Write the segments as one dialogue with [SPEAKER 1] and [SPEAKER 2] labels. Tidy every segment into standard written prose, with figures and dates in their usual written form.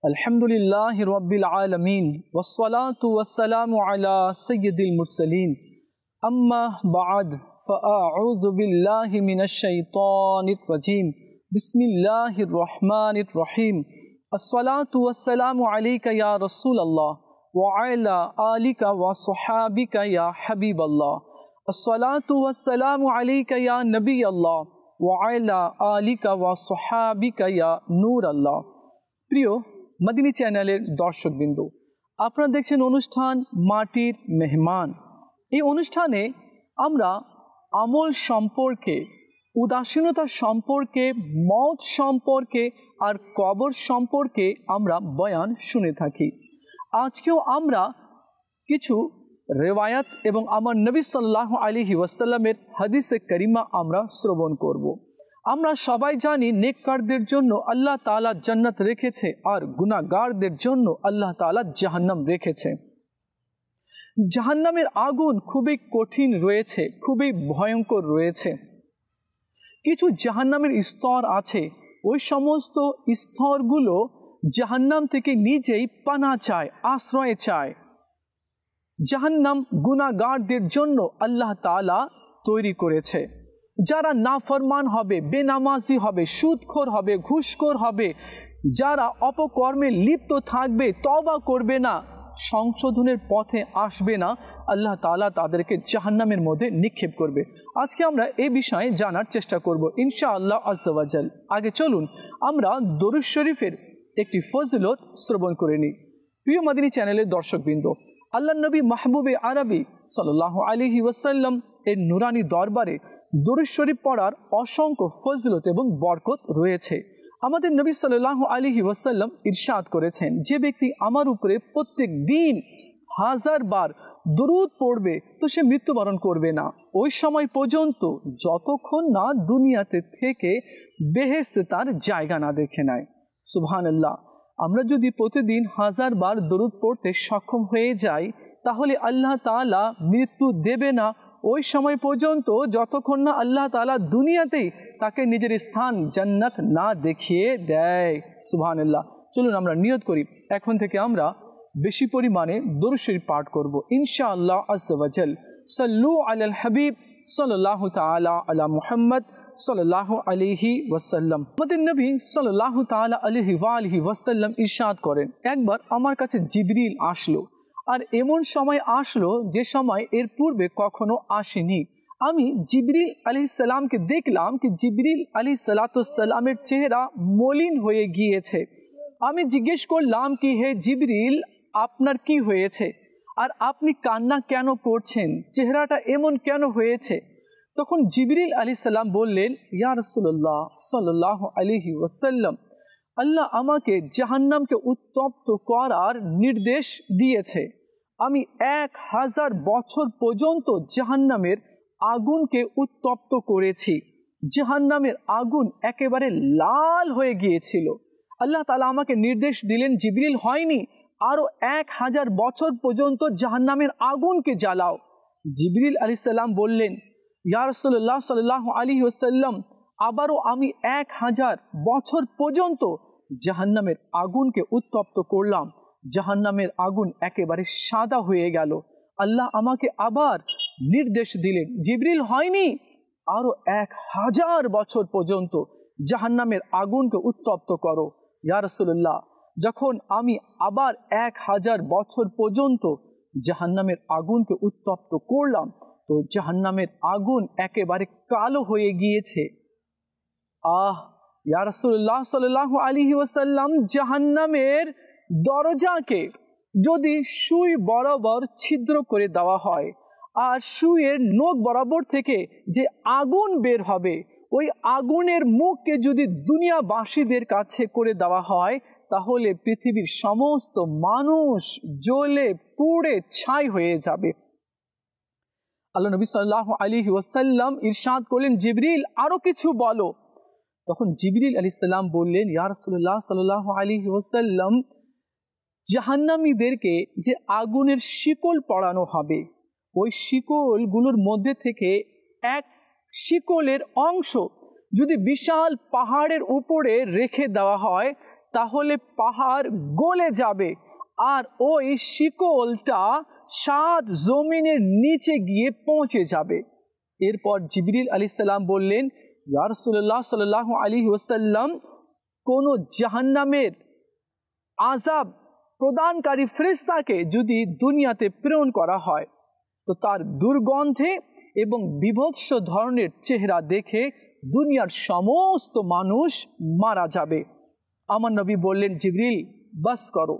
[SPEAKER 1] अल्हम्दुलिल्लाहि रब्बिल आलमीन वस्सलातु वस्सलामु अला सय्यिदिल मुरसलीन अम्मा बाद फ़अऊज़ु बिल्लाहि मिनश शैतानिर रजीम बिस्मिल्लाहिर रहमानिर रहीम अस्सलातु वस्सलामु अलैका या रसूलल्लाह व अला आलिका व सहाबिका या हबीबल्लाह अस्सलातु वस्सलामु अलैका या नबी अल्लाह व अला आलिका व सहाबिका या नूर अल्लाह। প্রিয় মদিনী চ্যানেলের দর্শকবৃন্দ, আপনারা দেখছেন অনুষ্ঠান মাটির মেহমান। এই অনুষ্ঠানে আমরা আমল সম্পর্কে, উদাসীনতা সম্পর্কে, মওত সম্পর্কে আর কবর সম্পর্কে আমরা বয়ান শুনে থাকি। আজকেও আমরা কিছু রেওয়ায়াত এবং আমার নবী সাল্লাল্লাহু আলাইহি ওয়াসাল্লামের হাদিসে কারিমা আমরা শ্রবণ করব। আমরা সবাই জানি নেককারদের জন্য আল্লাহ তাআলা জান্নাত রেখেছে আর গুনাহগারদের জন্য আল্লাহ তাআলা জাহান্নাম রেখেছে। জাহান্নামের আগুন খুবই কঠিন রয়েছে, খুবই ভয়ঙ্কর রয়েছে। কিছু জাহান্নামের স্তর আছে, ওই সমস্ত স্তরগুলো জাহান্নাম থেকে নিজেই পানা চায়, আশ্রয় চায়। জাহান্নাম গুনাহগারদের জন্য আল্লাহ তাআলা তৈরি করেছে। যারা নাফরমান হবে, বেনামাজি হবে, সুদখোর হবে, ঘুষখোর হবে, যারা অপকর্মে লিপ্ত থাকবে, তওবা করবে না, সংশোধনের পথে আসবে না, আল্লাহ তাআলা তাদেরকে জাহান্নামের মধ্যে নিক্ষেপ করবে। আজকে আমরা এই বিষয়ে জানার চেষ্টা করব ইনশাআল্লাহ আজ্জা ওয়া জাল। আগে চলুন আমরা দরুদ শরীফের একটি ফজিলত শ্রবণ করে নিই। প্রিয় মদিনী চ্যানেলের দর্শকবৃন্দ, আল্লাহ নবী মাহবুবে আরবি সাল্লাল্লাহু আলাইহি ওয়াসাল্লাম এর নুরানি দরবারে দরুদ শরীফ পড়ার অসংখ্য ফজিলত এবং বরকত রয়েছে। আমাদের নবী সাল্লাল্লাহু আলাইহি ওয়াসাল্লাম ইরশাদ করেছেন, যে ব্যক্তি আমার উপরে প্রত্যেক দিন 1000 বার দরুদ পড়বে তো সে মৃত্যুবরণ করবে না ওই সময় পর্যন্ত, যতক্ষণ না দুনিয়াতে থেকে বেহেশতে তার জায়গা না দেখে নেয়। সুবহানাল্লাহ। আমরা যদি প্রতিদিন 1000 বার দরুদ পড়তে সক্ষম হয়ে যাই, তাহলে আল্লাহ তাআলা মৃত্যু দেবে না ওই সময় পর্যন্ত, যতক্ষণ না আল্লাহ তাআলা দুনিয়াতেই তাকে নিজের স্থান জান্নাত না দেখিয়ে দেয়। সুবহানাল্লাহ। চলুন আমরা নিয়ত করি, এখন থেকে আমরা বেশি পরিমাণে দরুদ শরীফ পাঠ করব ইনশাআল্লাহ আজ্জা ওয়া জাল। সাল্লু আলাল হাবিব সাল্লাল্লাহু তাআলা আলা মুহাম্মদ সাল্লাল্লাহু আলাইহি ওয়াসাল্লাম। আমাদের নবী সাল্লাল্লাহু তাআলা আলাইহি ওয়া আলিহি ওয়াসাল্লাম ইরশাদ করেন, একবার আমার কাছে জিবরিল আসলো, আর এমন সময় আসলো যে সময় এর পূর্বে কখনো আসেনি। আমি জিবরিল আলাইহিস সালামকে দেখলাম কি জিবরিল আলাইহিস সালামের চেহারা মলিন হয়ে গিয়েছে। আমি জিজ্ঞেস করলাম কি, হে জিবরিল, আপনার কি হয়েছে আর আপনি কান্না কেন করছেন, চেহারাটা এমন কেন হয়েছে? তখন জিবরিল আলাইহিস সালাম বললেন, ইয়া রাসূলুল্লাহ সাল্লাল্লাহু আলাইহি ওয়াসাল্লাম, আল্লাহ আমাকে জাহান্নামকে উত্তপ্ত করার নির্দেশ দিয়েছে। আমি 1000 বছর পর্যন্ত জাহান্নামের আগুনকে উত্তপ্ত করেছি। জাহান্নামের আগুন একেবারে লাল হয়ে গিয়েছিল। আল্লাহ তাআলা আমাকে নির্দেশ দিলেন, জিবরিল হয়নি, আরো 1000 বছর পর্যন্ত জাহান্নামের আগুনকে জ্বালাও। জিবরিল আলাইহিস সালাম বললেন, ইয়া রাসূলুল্লাহ সাল্লাল্লাহু আলাইহি ওয়াসাল্লাম, আবারও আমি 1000 বছর পর্যন্ত জাহান্নামের আগুনকে উত্তপ্ত করলাম। জাহান্নামের আগুন একেবারে সাদা হয়ে গেল। আল্লাহ আমাকে আবার নির্দেশ দিলেন, জিবরিল হয়নি, আরো 1000 বছর পর্যন্ত জাহান্নামের আগুনকে উত্তপ্ত করো। ইয়া রাসূলুল্লাহ, যখন আমি আবার 1000 বছর পর্যন্ত জাহান্নামের আগুনকে উত্তপ্ত করলাম, তো জাহান্নামের আগুন একেবারে কালো হয়ে গিয়েছে। ইয়া রাসূলুল্লাহ সাল্লাল্লাহু আলাইহি ওয়াসাল্লাম, জাহান্নামের দরজাকে যদি সুই বরাবর ছিদ্র করে দেওয়া হয় আর সুইয়ের নখ বরাবর থেকে যে আগুন বের হবে, ওই আগুনের মুখকে যদি দুনিয়াবাসীদের কাছে করে দেওয়া হয়, তাহলে পৃথিবীর সমস্ত মানুষ জ্বলে পুড়ে ছাই হয়ে যাবে। আল্লাহ নবী সাল্লাল্লাহু আলাইহি ওয়াসাল্লাম ইরশাদ করলেন, জিবরিল আরো কিছু বলো। তখন জিবরিল আলাইহিস সালাম বললেন, ইয়া রাসূলুল্লাহ সাল্লাল্লাহু আলাইহি ওয়াসাল্লাম, জাহান্নামীদেরকে যে আগুনের শিকল পরানো হবে, ওই শিকলগুলোর মধ্যে থেকে এক শিকলের অংশ যদি বিশাল পাহাড়ের উপরে রেখে দেওয়া হয়, তাহলে পাহাড় গলে যাবে আর ওই শিকলটা 7 জমিনের নিচে গিয়ে পৌঁছে যাবে। এরপর জিবরিল আলাইহিস সালাম বললেন, ইয়া রাসূলুল্লাহ সাল্লাল্লাহু আলাইহি ওয়াসাল্লাম, কোন জাহান্নামের আযাব প্রদানকারী ফেরেশতাকে যদি দুনিয়াতে প্রেরণ করা হয় তো তার দুর্গন্ধে এবং বিভৎস ধরনের চেহারা দেখে দুনিয়ার সমস্ত মানুষ মারা যাবে। আমার নবী বললেন, জিবরিল বাস করো,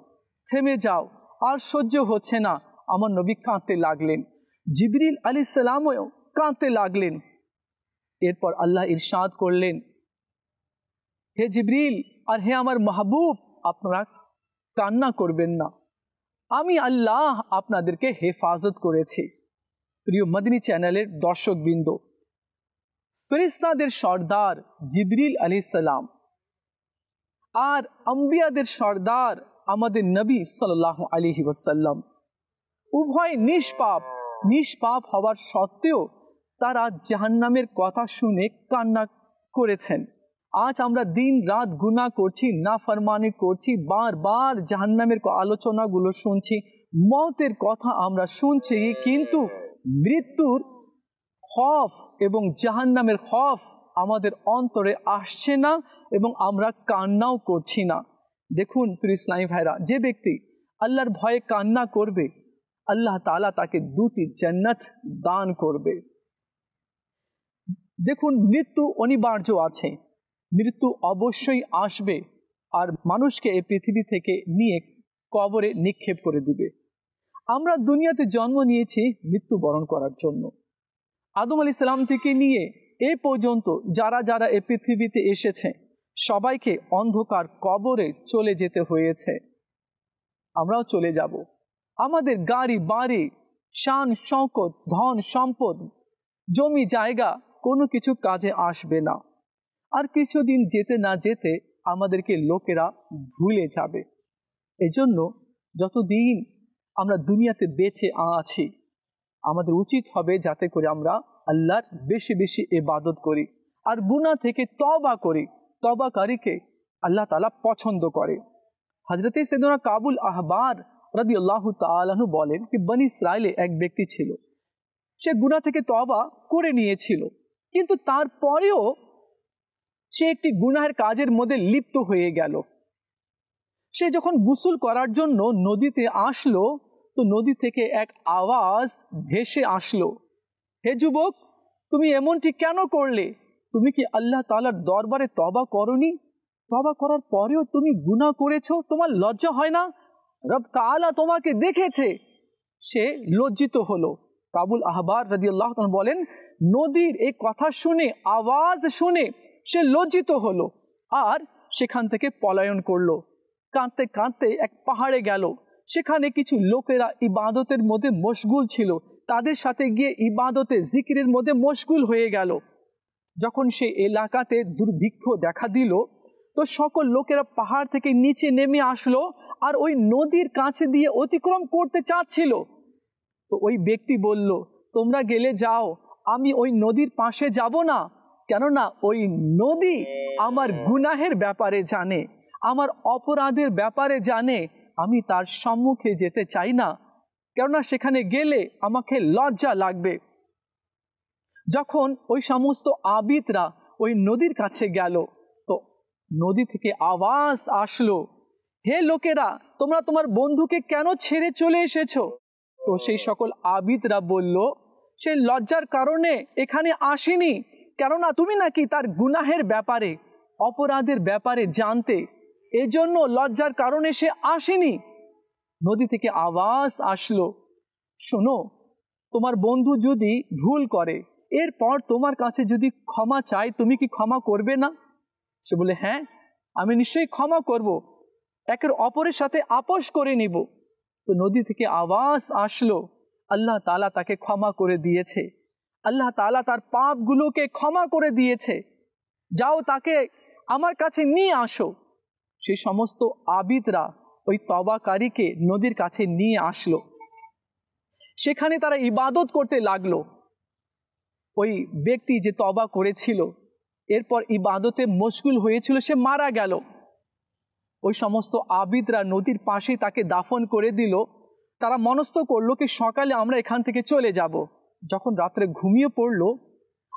[SPEAKER 1] থেমে যাও, আর সহ্য হচ্ছে না। আমার নবী কাঁদতে লাগলেন, জিবরিল আলাইহিস সালামও কাঁদতে লাগলেন। এরপর আল্লাহ ইরশাদ করলেন, হে জিবরিল আর হে আমার মাহবুব, আপনারা কান্না করবেন না, আমি আল্লাহ আপনাদেরকে হেফাজত করেছি। প্রিয় মদিনী চ্যানেলের দর্শকবৃন্দ, ফেরেশতাদের সর্দার জিবরিল আলাইহিস সালাম আর আম্বিয়াদের সর্দার আমাদের নবী সাল্লাল্লাহু আলাইহি ওয়াসাল্লাম উভয় নিষ্পাপ হওয়ার সত্ত্বেও তারা জাহান্নামের কথা শুনে কান্না করেছেন। আজ আমরা দিন রাত গুনাহ করছি, নাফরমানি করছি, বারবার জাহান্নামের আলোচনাগুলো শুনছি, মওতের কথা আমরা শুনছি, কিন্তু মৃত্যুর খৌফ এবং জাহান্নামের খৌফ আমাদের অন্তরে আসছে না এবং আমরা কান্নাও করছি না। দেখুন প্রিয় ইসলামী ভাইরা, যে ব্যক্তি আল্লাহর ভয়ে কান্না করবে আল্লাহ তাআলা তাকে 2টি জান্নাত দান করবে। দেখুন, মৃত্যু অনিবার্য আছে, মৃত্যু অবশ্যই আসবে আর মানুষকে এই পৃথিবী থেকে নিয়ে কবরে নিক্ষেপ করে দিবে। আমরা দুনিয়াতে জন্ম নিয়েছি মৃত্যুবরণ করার জন্য। আদম আলাইহিস সালাম থেকে নিয়ে এ পর্যন্ত যারা যারা এই পৃথিবীতে এসেছে সবাইকে অন্ধকার কবরে চলে যেতে হয়েছে, আমরাও চলে যাব। আমাদের গাড়ি বাড়ি, শান শৌকত, ধন সম্পদ, জমি জায়গা কোনো কিছু কাজে আসবে না। আর কিছুদিন যেতে না যেতে আমাদেরকে লোকেরা ভুলে যাবে। এজন্য যতদিন আমরা দুনিয়াতে বেঁচে আছি আমাদের উচিত হবে যাতে করে আমরা আল্লাহর বেশি বেশি ইবাদত করি আর গুনাহ থেকে তওবা করি। তওবাকারীকে আল্লাহ তাআলা পছন্দ করে। হযরতে সাইয়েদনা কাবুল আহবার রাদিয়াল্লাহু তাআলা আনহু বলেন কি বনি ইসরাইলে এক ব্যক্তি ছিল, সে গুনাহ থেকে তওবা করে নিয়েছিল, কিন্তু তারপরেও সে একটি গুনাহের কাজের মধ্যে লিপ্ত হয়ে গেল। সে যখন গোসল করার জন্য নদীতে আসলো তো নদী থেকে এক আওয়াজ ভেসে আসলো, হে যুবক, তুমি এমনটি কেন করলে? তুমি কি আল্লাহ তাআলার দরবারে তওবা করনি? তওবা করার পরেও তুমি গুনাহ করেছো, তোমার লজ্জা হয় না? রব তাআলা তোমাকে দেখেছে। সে লজ্জিত হলো। কাবুল আহবার রাদিয়াল্লাহু তাআলা বলেন, নদীর এই কথা শুনে, আওয়াজ শুনে সে লজ্জিত হলো আর সেখান থেকে পলায়ন করলো। কাঁদতে কাঁদতে এক পাহাড়ে গেল। সেখানে কিছু লোকেরা ইবাদতের মধ্যে মশগুল ছিল, তাদের সাথে গিয়ে ইবাদতে জিকিরের মধ্যে মশগুল হয়ে গেল। যখন সে এলাকাতে দুর্ভিক্ষ দেখা দিল তো সকল লোকেরা পাহাড় থেকে নিচে নেমে আসলো আর ওই নদীর কাছে দিয়ে অতিক্রম করতে চাচ্ছিল। তো ওই ব্যক্তি বলল, তোমরা গেলে যাও, আমি ওই নদীর পাশে যাব না, কেননা ওই নদী আমার গুনাহের ব্যাপারে জানে, আমার অপরাধের ব্যাপারে জানে, আমি তার সম্মুখে যেতে চাই না, কেননা সেখানে গেলে আমাকে লজ্জা লাগবে। যখন ওই সমস্ত আবিদরা ওই নদীর কাছে গেল তো নদী থেকে আওয়াজ আসলো, হে লোকেরা, তোমরা তোমার বন্ধুকে কেন ছেড়ে চলে এসেছো? তো সেই সকল আবিদরা বলল, সে লজ্জার কারণে এখানে আসেনি, কেননা তুমি নাকি তার গুনাহের ব্যাপারে, অপরাধের ব্যাপারে জানতে, এজন্য লজ্জার কারণে সে আসেনি। নদী থেকে আওয়াজ আসলো, শোনো, তোমার বন্ধু যদি ভুল করে, এরপর তোমার কাছে যদি ক্ষমা চায়, তুমি কি ক্ষমা করবে না? সে বলে, হ্যাঁ, আমি নিশ্চয়ই ক্ষমা করব, একের অপরের সাথে আপোষ করে নিব। তো নদী থেকে আওয়াজ আসলো, আল্লাহ তাআলা তাকে ক্ষমা করে দিয়েছে, আল্লাহ তাআলা তার পাপগুলোকে ক্ষমা করে দিয়েছে, যাও তাকে আমার কাছে নিয়ে আসো। সেই সমস্ত আবিদরা ওই তওবাকারীকে নদীর কাছে নিয়ে আসলো। সেখানে তারা ইবাদত করতে লাগলো। ওই ব্যক্তি যে তওবা করেছিল এরপর ইবাদতে মশগুল হয়েছিল, সে মারা গেল। ওই সমস্ত আবিদরা নদীর পাশেই তাকে দাফন করে দিল। তারা মনস্থ করলো কি সকালে আমরা এখান থেকে চলে যাব। যখন রাত্রে ঘুমিয়ে পড়লো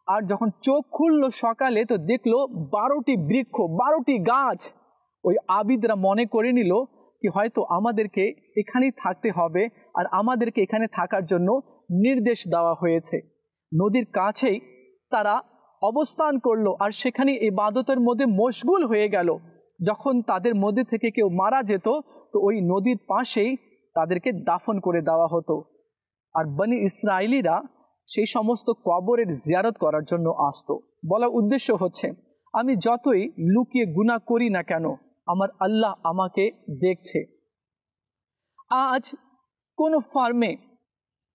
[SPEAKER 1] আর যখন চোখ খুললো সকালে, তো দেখলো 12টি বৃক্ষ, 12টি গাছ। ওই আবিদরা মনে করে নিল কি হয়তো আমাদেরকে এখানেই থাকতে হবে আর আমাদেরকে এখানে থাকার জন্য নির্দেশ দেওয়া হয়েছে। নদীর কাছেই তারা অবস্থান করলো আর সেখানে ইবাদতের মধ্যে মশগুল হয়ে গেল। যখন তাদের মধ্যে থেকে কেউ মারা যেত তো ওই নদীর পাশেই তাদেরকে দাফন করে দেওয়া হতো। আর বনি ইসরায়েলিরা সেই সমস্ত কবরের জিয়ারত করার জন্য আসতো। বলার উদ্দেশ্য হচ্ছে, আমি যতই লুকিয়ে গুনাহ করি না কেন, আমার আল্লাহ আমাকে দেখছে। আজ কোনো ফার্মে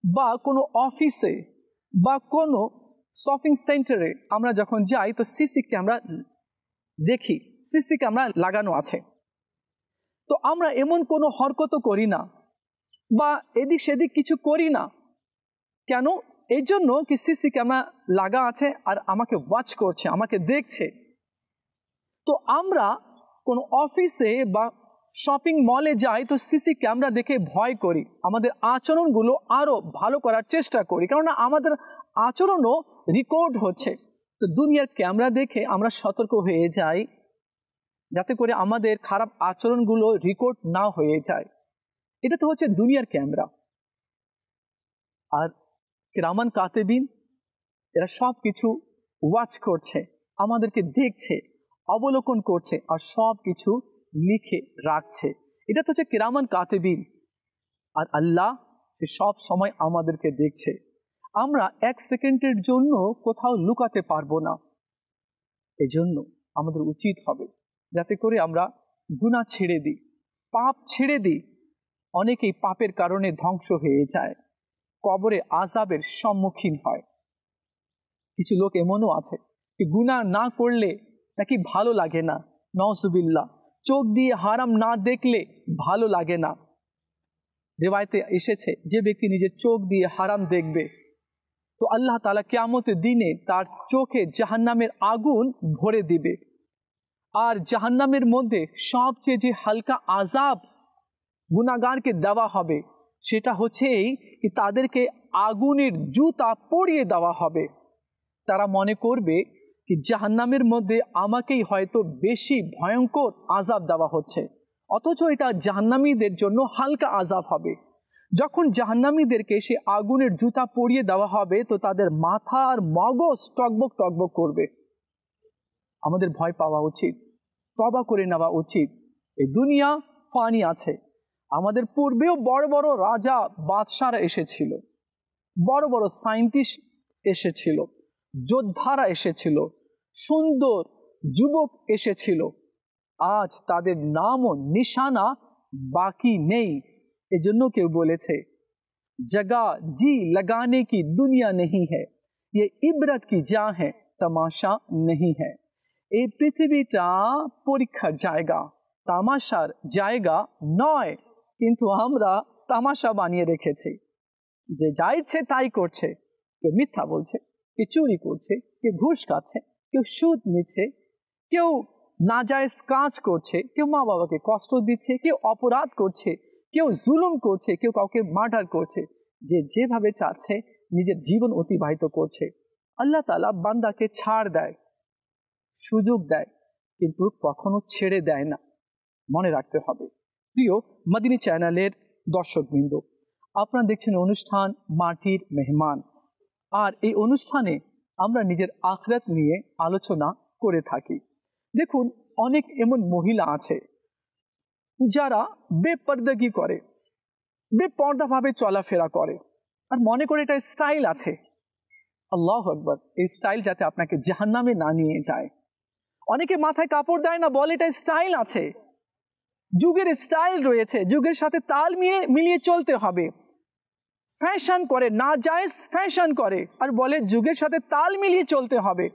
[SPEAKER 1] বা কোনো অফিসে বা কোনো শপিং সেন্টারে আমরা যখন যাই তো সিসি ক্যামেরা দেখি, সিসি ক্যামেরা লাগানো আছে। তো আমরা এমন কোনো হরকত করি না বা এদিক সেদিক কিছু করি না। কেন? এই জন্য কি সিসি ক্যামেরা লাগা আছে আর আমাকে ওয়াচ করছে, আমাকে দেখছে। তো আমরা কোনো অফিসে বা শপিং মলে যাই তো সিসি ক্যামেরা দেখে ভয় করি, আমাদের আচরণগুলো আরও ভালো করার চেষ্টা করি, কেননা আমাদের আচরণও রেকর্ড হচ্ছে। তো দুনিয়ার ক্যামেরা দেখে আমরা সতর্ক হয়ে যাই যাতে করে আমাদের খারাপ আচরণগুলো রেকর্ড না হয়ে যায়। এটা তো হচ্ছে দুনিয়ার ক্যামেরা। আর কিরামান কাতিবিন এরা সব কিছু ওয়াচ করছে, আমাদেরকে দেখছে, অবলোকন করছে আর সব কিছু লিখে রাখছে। এটা তো হচ্ছে কিরামান কাতিবিন। আর আল্লাহ সব সময় আমাদেরকে দেখছে। আমরা 1 সেকেন্ডের জন্য কোথাও লুকাতে পারবো না। এই জন্য আমাদের উচিত হবে যাতে করে আমরা গুনাহ ছেড়ে দিই, পাপ ছেড়ে দিই। অনেকেই পাপের কারণে ধ্বংস হয়ে যায়, কবরে আযাবের সম্মুখীন হয়। কিছু লোক এমনও আছে কি গুনাহ না করলে নাকি ভালো লাগে না, নাউজুবিল্লাহ। চোখ দিয়ে হারাম না দেখলে ভালো লাগে না। রিওয়ায়েতে এসেছে যে ব্যক্তি নিজের চোখ দিয়ে হারাম দেখবে তো আল্লাহ তাআলা কিয়ামতের দিনে তার চোখে জাহান্নামের আগুন ভরে দিবে। আর জাহান্নামের মধ্যে সবচেয়ে যে হালকা আযাব গুনাহগারকে দেওয়া হবে সেটা হচ্ছে এই কি তাদেরকে আগুনের জুতা পরিয়ে দেওয়া হবে। তারা মনে করবে কি জাহান্নামের মধ্যে আমাকেই হয়তো বেশি ভয়ঙ্কর আযাব দেওয়া হচ্ছে, অথচ এটা জাহান্নামীদের জন্য হালকা আযাব হবে। যখন জাহান্নামীদেরকে সে আগুনের জুতা পরিয়ে দেওয়া হবে তো তাদের মাথা আর মগজ টকবক টকবক করবে। আমাদের ভয় পাওয়া উচিত, তওবা করে নেওয়া উচিত। এই দুনিয়া ফানি আছে। আমাদের পূর্বেও বড় বড় রাজা বাদশারা এসেছিল, বড় বড় সায়েন্টিস্ট এসেছিল, যোদ্ধারা এসেছিল, সুন্দর যুবক এসেছিল। আজ তাদের নাম ও নিশানা বাকি নেই। এজন্য কেউ বলেছে জগা জি লাগানে কি দুনিয়া নেহি হ্যায়, ये इबरत की जा है तमाशा नहीं है। এই পৃথিবীটা পরীক্ষার জায়গা, তামাশার জায়গা নয়। কিন্তু আমরা তামাশা বানিয়ে রেখেছি, যে যা ইচ্ছে তাই করছে। কেউ মিথ্যা বলছে, কেউ চুরি করছে, কেউ ঘুষ খাচ্ছে, কেউ সুদ নিচ্ছে, কেউ নাজায়েজ কাজ করছে, কেউ মা বাবাকে কষ্ট দিচ্ছে, কেউ অপরাধ করছে, কেউ জুলুম করছে, কেউ কাউকে মার্ডার করছে। যে যেভাবে চাচ্ছে নিজের জীবন অতিবাহিত করছে। আল্লাহ তাআলা বান্দাকে ছাড় দেয়, সুযোগ দেয়, কিন্তু কখনো ছেড়ে দেয় না। মনে রাখতে হবে। প্রিয় মদিনী চ্যানেলের দর্শকবৃন্দ, আপনারা দেখছেন অনুষ্ঠান মাটির মেহমান। আর এই অনুষ্ঠানে আমরা নিজের আখিরাত নিয়ে আলোচনা করে থাকি। দেখুন, অনেক এমন মহিলা আছে যারা বেপরদগি করে, বেপর্দাভাবে চলাফেরা করে আর মনে করে এটা স্টাইল আছে। আল্লাহু আকবার। এই স্টাইল যাতে আপনাকে জাহান্নামে না নিয়ে যায়। অনেকে মাথায় কাপড় দেয় না, বলে এটা স্টাইল আছে। যুগের স্টাইল রয়েছে, যুগের সাথে তাল মিলিয়ে চলতে হবে। ফ্যাশন করে, নাজায়েজ ফ্যাশন করে আর বলে যুগের সাথে তাল মিলিয়ে চলতে হবে।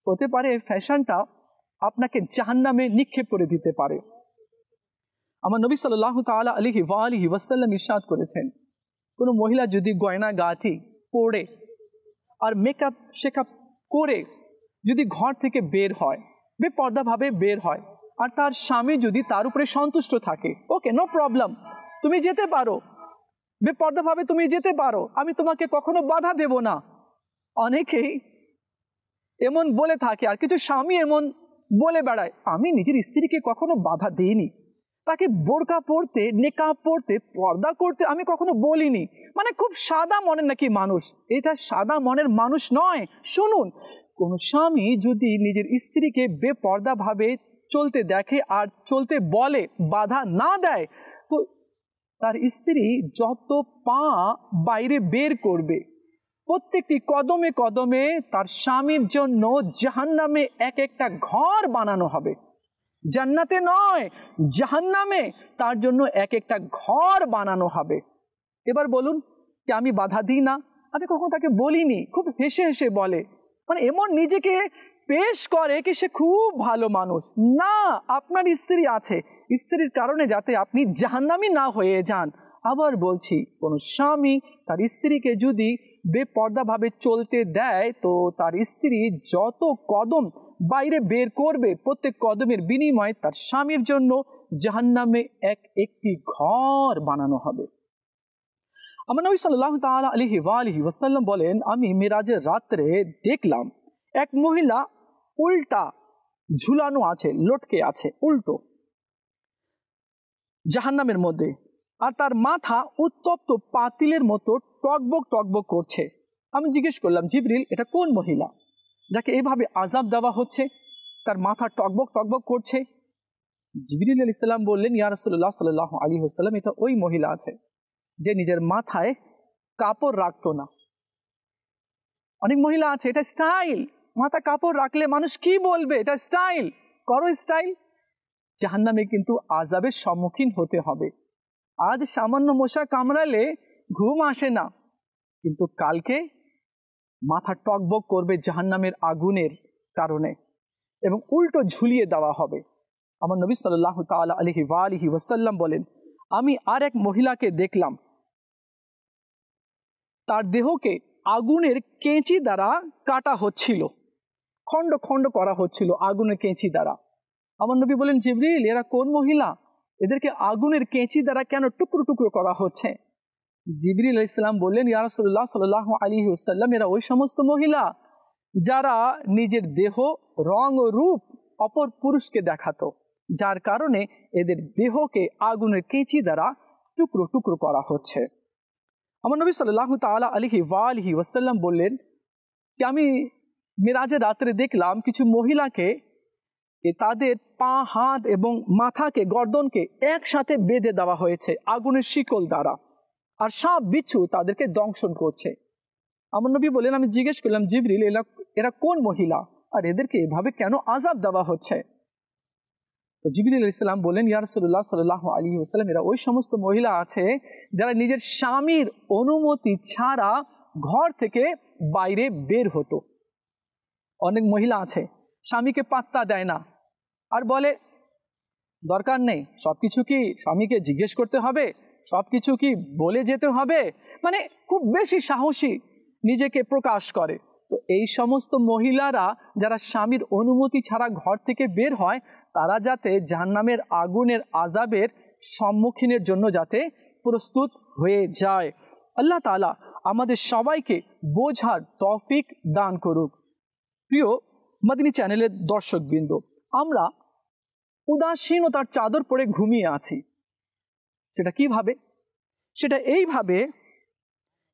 [SPEAKER 1] হতে পারে ফ্যাশনটা আপনাকে জাহান্নামে নিক্ষেপ করে দিতে পারে। আমার নবী সাল্লাল্লাহু তাআলা আলাইহি ওয়া আলিহি ওয়াসাল্লাম ইরশাদ করেছেন, কোনো মহিলা যদি গয়না গাটি পরে আর মেকআপ শেকআপ করে যদি ঘর থেকে বের হয়, বেপর্দাভাবে বের হয়, আর তার স্বামী যদি তার উপরে সন্তুষ্ট থাকে, ওকে, নো প্রবলেম, তুমি যেতে পারো, বেপর্দাভাবে তুমি যেতে পারো, আমি তোমাকে কখনো বাধা দেব না। অনেকেই এমন বলে থাকে, আর কিছু স্বামী এমন বলে বেড়ায়, আমি নিজের স্ত্রীকে কখনো বাধা দিইনি, তাকে বোরকা পরতে, নেকাব পরতে, পর্দা করতে আমি কখনো বলিনি। মানে খুব সাদা মনের নাকি মানুষ। এটা সাদা মনের মানুষ নয়। শুনুন, কোন স্বামী যদি নিজের স্ত্রীকে বেপর্দাভাবে চলতে দেখে আর চলতে বলে, বাধা না দেয়, তো তার স্ত্রী যত পা বাইরে বের করবে, প্রত্যেকটি কদমে কদমে তার স্বামীর জন্য জাহান্নামে এক একটা ঘর বানানো হবে। জান্নাতে নয়, জাহান্নামে তার জন্য এক একটা ঘর বানানো হবে। এবার বলুন যে আমি বাধা দিই না, আমি কখনো তাকে বলিনি, খুব হেসে হেসে বলে, মানে এমন নিজেকে পেশ করে কি সে খুব ভালো মানুষ। না, আপনার স্ত্রী আছে, স্ত্রীর কারণে যাতে আপনি জাহান্নামী না হয়ে যান। আবার বলছি, কোনো স্বামী তার স্ত্রীকে যদি বেপর্দাভাবে চলতে দেয়, তো তার স্ত্রী যত কদম বাইরে বের করবে, প্রত্যেক কদমের বিনিময়ে তার স্বামীর জন্য জাহান্নামে এক একটি ঘর বানানো হবে। আমার নবী সাল্লাল্লাহু তাআলা আলাইহি ওয়া আলিহি ওয়াসাল্লাম বলেন, আমি মিরাজের রাত্রে দেখলাম এক মহিলা উল্টা ঝুলানো আছে, লটকে আছে উল্টো জাহান্নামের মধ্যে, আর তার মাথা উত্তপ্ত পাতিলের মতো টকবক টকবক করছে। আমি জিজ্ঞেস করলাম, জিবরিল, এটা কোন মহিলা যাকে এইভাবে আযাব দেওয়া হচ্ছে, তার মাথা টকবক টকবক করছে? জিবরিল আলাইহিস সালাম বললেন, ইয়া রাসূলুল্লাহ সাল্লাল্লাহু আলাইহি ওয়াসাল্লাম, এটা ওই মহিলা আছে যে নিজের মাথায় কাপড় রাখতো না। অনেক মহিলা আছে, এটা স্টাইল, মাথা কাপড় রাখলে মানুষ কি বলবে, এটা স্টাইল, করো স্টাইল। জাহান্নামে কিন্তু আযাবের সম্মুখীন হতে হবে। আজ সামান্য মশা কামড়ালে ঘুম আসে না, কিন্তু কালকে মাথা টকবক করবে জাহান্নামের আগুনের কারণে, এবং উল্টো ঝুলিয়ে দেওয়া হবে। আমার নবী সাল্লাল্লাহু তাআলা আলাইহি ওয়া আলিহি ওয়াসাল্লাম বলেন, আমি আর এক মহিলাকে দেখলাম, তার দেহকে আগুনের কেঁচি দ্বারা কাটা হচ্ছিল, খণ্ড খণ্ড করা হচ্ছিল আগুনের কেঁচি দ্বারা। আমার নবী বলেন, জিবরিল, এরা কোন মহিলা, এদেরকে আগুনের কেঁচি দ্বারা কেন টুকরো টুকরো করা হচ্ছে? জিবরিল আলাইহিস সালাম বললেন, ইয়া রাসূলুল্লাহ সাল্লাল্লাহু আলাইহি ওয়াসাল্লাম, এরা ওই সমস্ত মহিলা যারা নিজের দেহ, রং ও রূপ অপর পুরুষকে দেখাতো, যার কারণে এদের দেহকে আগুনের কেঁচি দ্বারা টুকরো টুকরো করা হচ্ছে। আমার নবী সাল্লাল্লাহু তাআলা আলাইহি ওয়া আলিহি ওয়াসাল্লাম বললেন যে আমি মিরাজের রাত্রে দেখলাম কিছু মহিলাকে তাদের পা, হাত এবং মাথাকে, গর্দনকে একসাথে বেঁধে দেওয়া হয়েছে আগুনের শিকল দ্বারা, আর সাপ বিচ্ছু তাদেরকে দংশন করছে। আমার নবী বললেন, আমি জিজ্ঞেস করলাম, জিবরিল, এরা কোন মহিলা, আর এদেরকে এভাবে কেন আযাব দেওয়া হচ্ছে? তো জিবরিল আলাইহিস সালাম বললেন, ইয়া রাসূলুল্লাহ সাল্লাল্লাহু আলাইহি ওয়াসাল্লাম, এরা ওই সমস্ত মহিলা আছে যারা নিজের স্বামীর অনুমতি ছাড়া ঘর থেকে বাইরে বের হতো। অনেক মহিলা আছে স্বামীকে পাত্তা দেয় না, আর বলে দরকার নেই, সবকিছু কি স্বামীকে জিজ্ঞেস করতে হবে, সবকিছু কি বলে যেতে হবে, মানে খুব বেশি সাহসী নিজেকে প্রকাশ করে। তো এই সমস্ত মহিলারা যারা স্বামীর অনুমতি ছাড়া ঘর থেকে বের হয়, তারা যাতে জাহান্নামের আগুনের আযাবের সম্মুখীনের জন্য যাতে প্রস্তুত হয়ে যায়। আল্লাহ তাআলা আমাদের সবাইকে বোঝার তৌফিক দান করুক। প্রিয় মদিনী চ্যানেলের দর্শকবৃন্দ, আমরা উদাসীনতার চাদর পরে ঘুমিয়ে আছি। সেটা কিভাবে? সেটা এইভাবে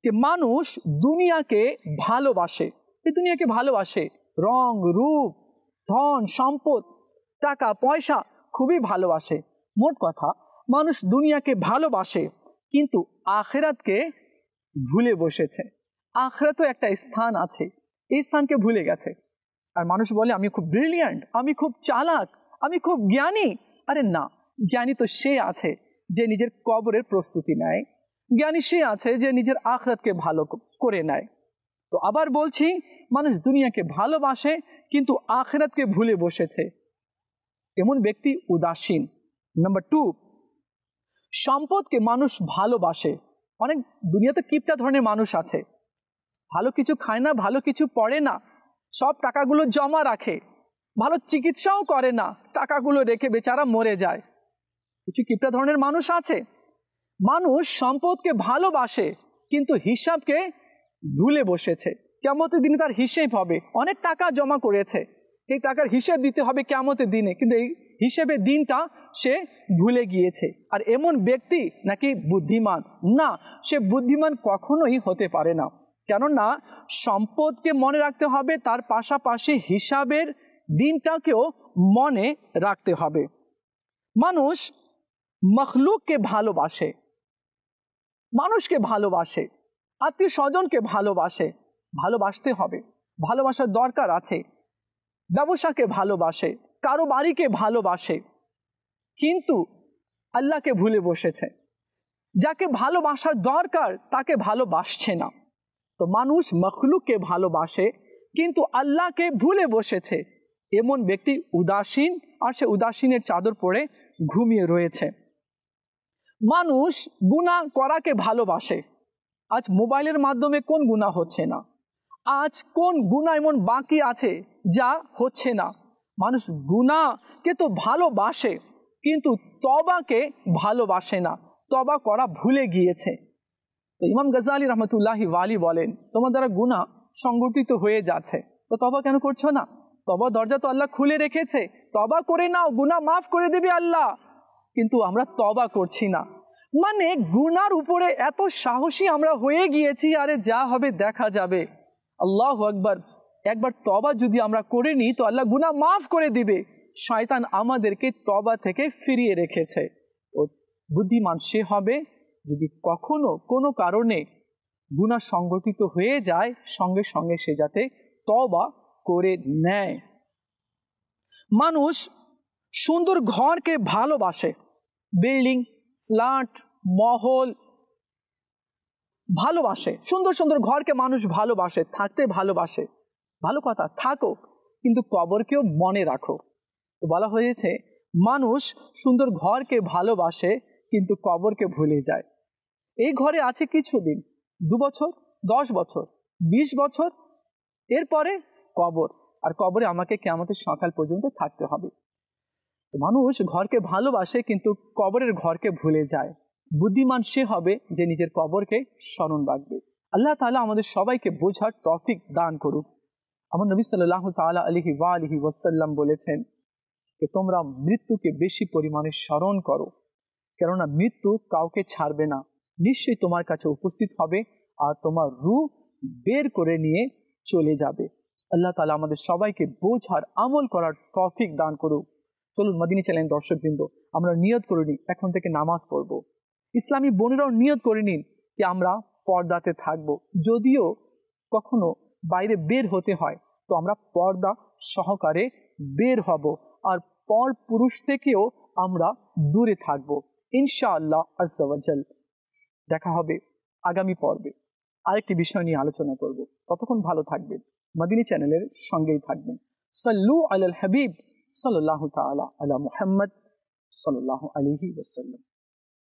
[SPEAKER 1] যে মানুষ দুনিয়াকে ভালোবাসে, এই দুনিয়াকে ভালোবাসে, রং, রূপ, ধন, সম্পদ, টাকা পয়সা খুবই ভালোবাসে। মোট কথা, মানুষ দুনিয়াকে ভালোবাসে, কিন্তু আখিরাতকে ভুলে বসেছে। আখিরাতেও একটা স্থান আছে, এই স্থানকে ভুলে গেছে। আর মানুষ বলে, আমি খুব ব্রিলিয়ান্ট, আমি খুব চালাক, আমি খুব জ্ঞানী। আরে না, জ্ঞানী তো সে আছে যে নিজের কবরের প্রস্তুতি নেয়, জ্ঞানী সে আছে যে নিজের আখিরাতকে ভালো করে নেয়। তো আবার বলছি, মানুষ দুনিয়াকে ভালোবাসে কিন্তু আখিরাতকে ভুলে বসেছে, এমন ব্যক্তি উদাসীন। নাম্বার 2, সম্পদকে মানুষ ভালোবাসে। অনেক দুনিয়াতে কিপটা ধরনের মানুষ আছে, ভালো কিছু খায় না, ভালো কিছু পড়ে না, সব টাকাগুলো জমা রাখে, ভালো চিকিৎসাও করে না, টাকাগুলো রেখে বেচারা মরে যায়। কিছু কিপটা ধরনের মানুষ আছে, মানুষ সম্পদকে ভালোবাসে কিন্তু হিসাবকে ভুলে বসেছে। কিয়ামতের দিনে তার হিসেব হবে, অনেক টাকা জমা করেছে, এই টাকার হিসেব দিতে হবে কিয়ামতের দিনে, কিন্তু এই হিসেবের দিনটা সে ভুলে গিয়েছে। আর এমন ব্যক্তি নাকি বুদ্ধিমান? না, সে বুদ্ধিমান কখনোই হতে পারে না। কেননা সম্পদকে মনে রাখতে হবে, তার পাশাপাশি হিসাবের দিনটাকেও মনে রাখতে হবে। মানুষ মখলুককে ভালোবাসে, মানুষকে ভালোবাসে, আত্মীয় স্বজনকে ভালোবাসে, ভালোবাসতে হবে, ভালোবাসার দরকার আছে। ব্যবসাকে ভালোবাসে, কারোবারিকে ভালোবাসে, কিন্তু আল্লাহকে ভুলে বসেছে। যাকে ভালোবাসার দরকার তাকে ভালোবাসছে না। তো মানুষ মখলুককে ভালোবাসে কিন্তু আল্লাহকে ভুলে বসেছে। এমন ব্যক্তি উদাসীন, আর সে উদাসীনের চাদর পরে ঘুমিয়ে রয়েছে। মানুষ গুনাহ করাকে ভালোবাসে। আজ মোবাইলের মাধ্যমে কোন গুনাহ হচ্ছে না? আজ কোন গুনাহ এমন বাকি আছে যা হচ্ছে না? মানুষ গুনাহকে তো ভালোবাসে কিন্তু তওবাকে ভালোবাসে না, তওবা করা ভুলে গিয়েছে। তো ইমাম গজালি রহমতুল্লাহি ওয়ালি বলেন, তোমার দ্বারা গুনাহ সংগঠিত হয়ে যাচ্ছে, তো তওবা কেন করছো না? তওবা দরজা তো আল্লাহ খুলে রেখেছে, তওবা করে নাও, গুনাহ মাফ করে দেবে আল্লাহ। কিন্তু আমরা তওবা করছি না। মানে গুনার উপরে এত সাহসী আমরা হয়ে গিয়েছি, আরে যা হবে দেখা যাবে। আল্লাহু আকবার। একবার তওবা যদি আমরা করে নিই তো আল্লাহ গুনাহ মাফ করে দিবে। শয়তান আমাদেরকে তওবা থেকে ফিরিয়ে রেখেছে। ও বুদ্ধিমান সে হবে যদি কখনো কোনো কারণে গুনাহ সংগঠিত হয়ে যায়, সঙ্গে সঙ্গে সে যাতে তওবা করে নেয়। মানুষ সুন্দর ঘরকে ভালোবাসে, বিল্ডিং, ফ্ল্যাট, মহল ভালোবাসে। সুন্দর সুন্দর ঘরকে মানুষ ভালোবাসে, থাকতে ভালোবাসে। ভালো কথা, থাকো, কিন্তু কবরকেও মনে রাখো। তো বলা হয়েছে মানুষ সুন্দর ঘরকে ভালোবাসে কিন্তু কবরকে ভুলে যায়। এই ঘরে আছে কিছুদিন, 2 বছর, 10 বছর, 20 বছর, এরপরে কবর, আর কবরে আমাকে কিয়ামতের সকাল পর্যন্ত থাকতে হবে। তো মানুষ ঘরকে ভালোবাসে কিন্তু কবরের ঘরকে ভুলে যায়। বুদ্ধিমান সে হবে যে নিজের কবরকে স্মরণ রাখবে। আল্লাহ তাআলা আমাদের সবাইকে বোঝার তৌফিক দান করুক। আমার নবী সাল্লাল্লাহু তাআলা আলাইহি ওয়াসাল্লাম বলেছেন যে তোমরা মৃত্যুকে বেশি পরিমাণে স্মরণ করো, কেননা মৃত্যু কাউকে ছাড়বে না, নিশ্চয়ই তোমার কাছে উপস্থিত হবে আর তোমার রূহ বের করে নিয়ে চলে যাবে। আল্লাহ তাআলা আমাদের সবাইকে বোঝার, আমল করার তৌফিক দান করুক। চলুন মদিনী চ্যানেল দর্শকবৃন্দ, আমরা নিয়ত করে নিই এখন থেকে নামাজ পড়ব। ইসলামী বোনেরাও নিয়ত করে নিন যে আমরা পর্দাতে থাকব। যদিও কখনো বাইরে বের হতে হয় তো আমরা পর্দা সহকারে বের হব, আর পর পুরুষ থেকেও আমরা দূরে থাকব ইনশাআল্লাহ আজ্জা ওয়া জাল। দেখা হবে আগামী পর্বে, আরেকটি বিষয় নিয়ে আলোচনা করব। ততক্ষণ ভালো থাকবেন, মদিনী চ্যানেলের সঙ্গেই থাকবেন। সাল্লু আলাল হাবিব সাল্লাল্লাহু তাআলা আলা মুহাম্মদ সাল্লাল্লাহু আলাইহি ওয়াসাল্লাম।